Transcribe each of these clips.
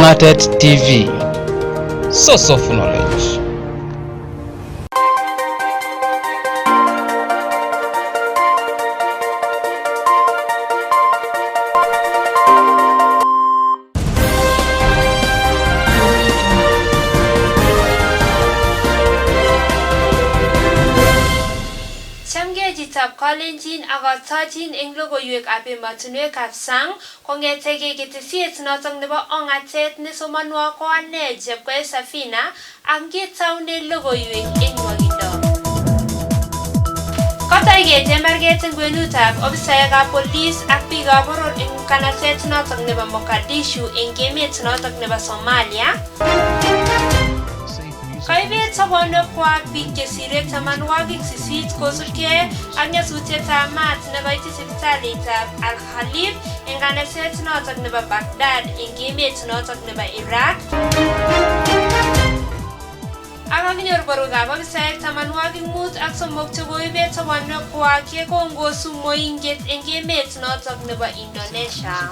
United TV, source of knowledge. Kalenjin agotajin eng logoiwek ab ematunwek ab sang kongetege ketesiet notok nebo ongatet nesomanwo ko ane Jepkoe Safina ak ngetaune logoiwek eng nwagindo. Kotaige temarget eng kwenutab ofisaekab police ak biikab boror eng kanaset notok nebo Mogadishu eng emet notok nebo Somalia. Kaibet sobonwekwak biik chesire 88 kosubkei ak nyasutietab maat nekoityi sipitalitab Al-Khalib eng kanaset notok nebo Baghdad eng emet notok nebo Iraq. Ak kakinyor borokab ofisaek 83 chekoibet sobonwekwak yekongosu moinget eng emet notok nebo Indonesia.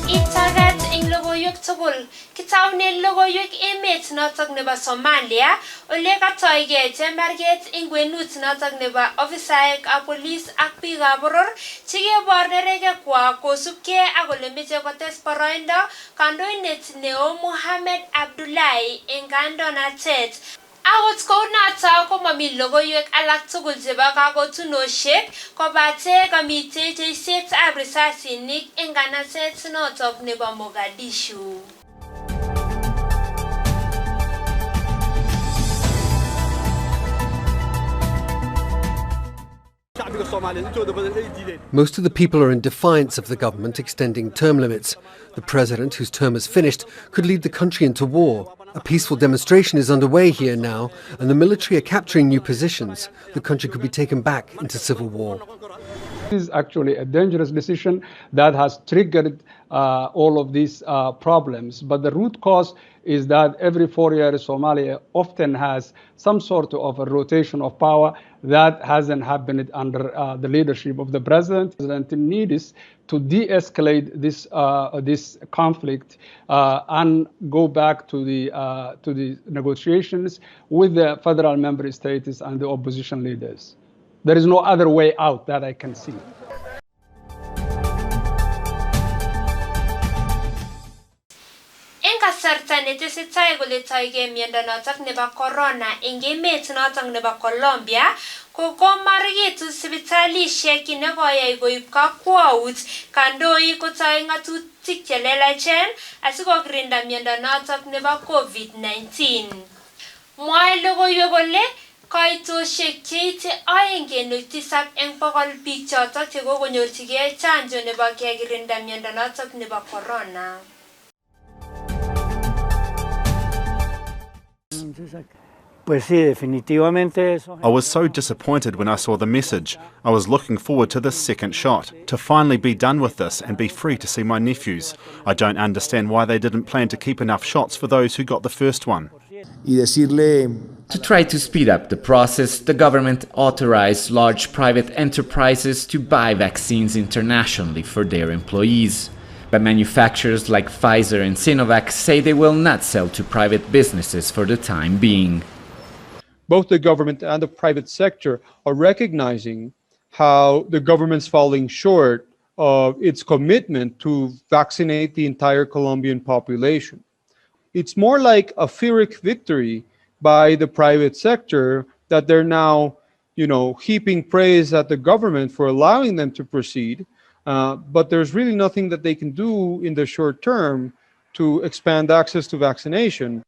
Itagat eng logoiwek tugul kitaune logoiwek emet notok nebo Somalia ole katoige temarget eng kwenut notok nebo ofisaek ab police ak biikab boror chekebor nerekekwak kosubkei ak ole meche kotes boroindo kandoindet neo Mohamed Abdullahi eng kandoinatet. Akot kounotok komami logoiwek alak tugul chebo kakotunoshek kobate kamite cheisetab risasinik eng kanaset notok nebo Mogadishu. Most of the people are in defiance of the government extending term limits. The president, whose term is finished, could lead the country into war. A peaceful demonstration is underway here now, and the military are capturing new positions. The country could be taken back into civil war. This is actually a dangerous decision that has triggered all of these problems. But the root cause is that every 4 years, Somalia often has some sort of a rotation of power that hasn't happened under the leadership of the president. The need is to de-escalate this conflict and go back to the negotiations with the federal member states and the opposition leaders. There is no other way out that I can see. Eng kasarta netesetai koletoige miondo notok nebo corona eng emet notok nebo Colombia kokomarkitu sipitalishek nekoyai koib kakwaut kandoik kotoi ngatutik chelelachen asikokirinda miondo notok nebo COVID-19. Mwae logoiwek kole kaitoshek cheite 2.7 eng 100 biik chotok chekokonyorchigei chanjo nebo kekirinda miondo notok nebo corona. I was so disappointed when I saw the message. I was looking forward to this second shot, to finally be done with this and be free to see my nephews. I don't understand why they didn't plan to keep enough shots for those who got the first one. To try to speed up the process, the government authorized large private enterprises to buy vaccines internationally for their employees. But manufacturers like Pfizer and Sinovac say they will not sell to private businesses for the time being. Both the government and the private sector are recognizing how the government's falling short of its commitment to vaccinate the entire Colombian population. It's more like a Pyrrhic victory by the private sector that they're now, heaping praise at the government for allowing them to proceed. But there's really nothing that they can do in the short term to expand access to vaccination.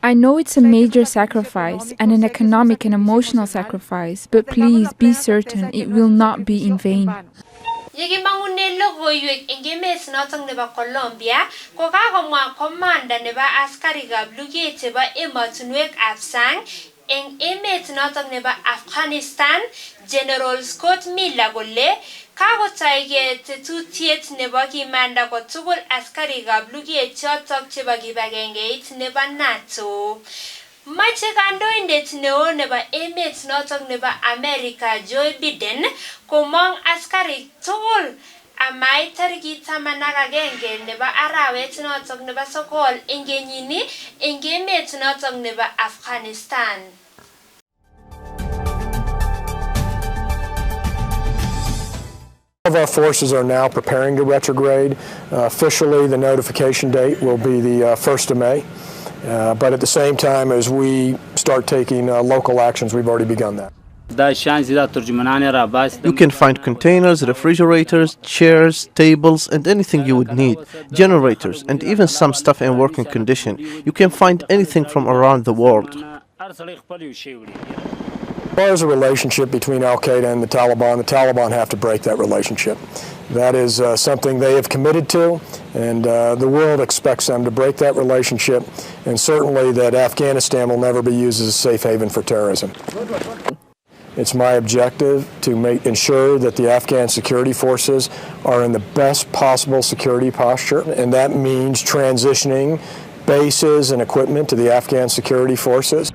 I know it's a major sacrifice and an economic and emotional sacrifice, but please be certain it will not be in vain. Yekimangune logoiwek eng emet notok nebo Colombia kokakomwa komanda nebo askarikab luget chebo emotunwek ab sang eng emet notok nebo Afghanistan General Scott Miller kole kakotaige tetutiet nebo kimanda kotugul askarikab luget chotok chebo kibagengeit nebo NATO. Mache kandoindet neo nebo emet notok nebo America Joe Biden komong askarik tugul amait tarikit 11 nebo arawet notok nebo sokol eng kenyini eng emet notok nebo Afghanistan. All of our forces are now preparing to retrograde. Officially, the notification date will be the 1st of May. But at the same time, as we start taking local actions, we've already begun that. You can find containers, refrigerators, chairs, tables, and anything you would need, generators, and even some stuff in working condition. You can find anything from around the world. As far as the relationship between Al-Qaeda and the Taliban have to break that relationship. That is something they have committed to, and the world expects them to break that relationship, and certainly that Afghanistan will never be used as a safe haven for terrorism. It's my objective to ensure that the Afghan security forces are in the best possible security posture, and that means transitioning bases and equipment to the Afghan security forces.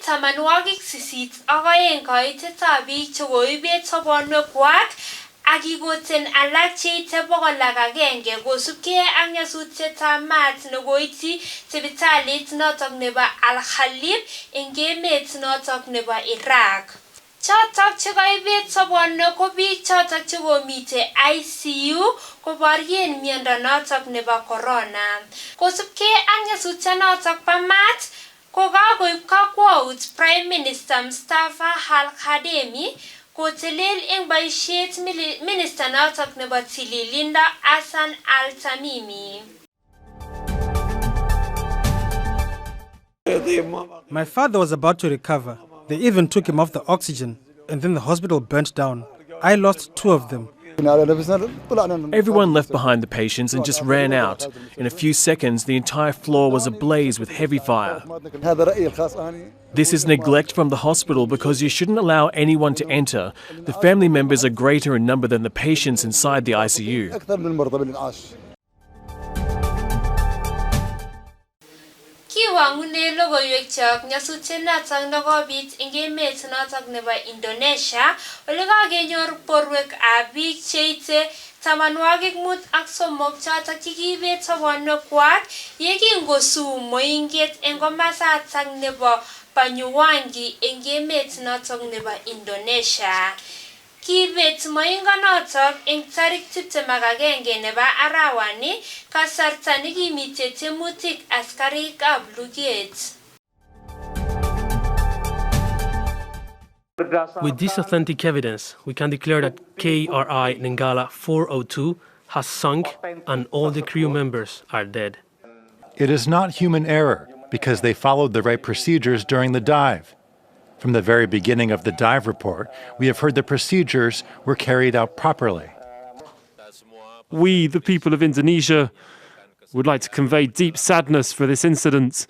Tamanwagik sisit akoeng kaitetab biik chekoibet sobonwekwak ak kikoten alak cheite 100 kosubkei ak nyasutietab maat nekoityi sipitalit notok nebo Al-Khalib eng emet notok nebo Iraq. Chotok chekoibet sobonwek ko biik chotok chekomite ICU koborien miondo notok nebo corona. Kosubkei ak nyasutionotok bo maat kokakoib kakwaut Prime Minister Mustafa Al-Kademi kotelel eng boisiet Minister notok nebo tililindo Hassan Al-Tamimi. My father was about to recover. They even took him off the oxygen, and then the hospital burnt down. I lost 2 of them. Everyone left behind the patients and just ran out. In a few seconds, the entire floor was ablaze with heavy fire. This is neglect from the hospital because you shouldn't allow anyone to enter. The family members are greater in number than the patients inside the ICU. Kiwangune logoiwek chok nyasutiet notok nekobit eng emet notok nebo Indonesia ole kakenyor borwek ab biik cheite 53 chotok chekiibet sobonwekwak yekingosu moinget eng komasatak nebo Banyuwangi eng emet notok nebo Indonesia. Kibet moingo notok eng tarik 21 nebo arawani kasarta nekimite tiemutik askarik ab luget. With this authentic evidence, we can declare that KRI Ningala 402 has sunk and all the crew members are dead. It is not human error because they followed the right procedures during the dive. From the very beginning of the dive report, we have heard the procedures were carried out properly. We, the people of Indonesia, would like to convey deep sadness for this incident,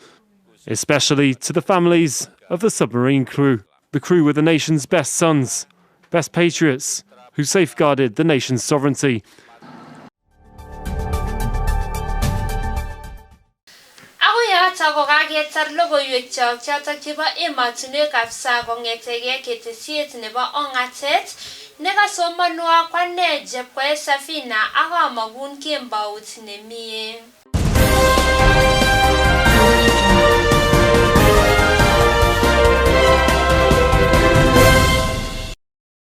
especially to the families of the submarine crew. The crew were the nation's best sons, best patriots, who safeguarded the nation's sovereignty. Ako kaketar logoiwek chok chotok chebo emotinwekab sang kong'etege ketesiet nebo ong'atet nekasomonwo kwane Jepkoe Safina ak Amagun Kembout nemie.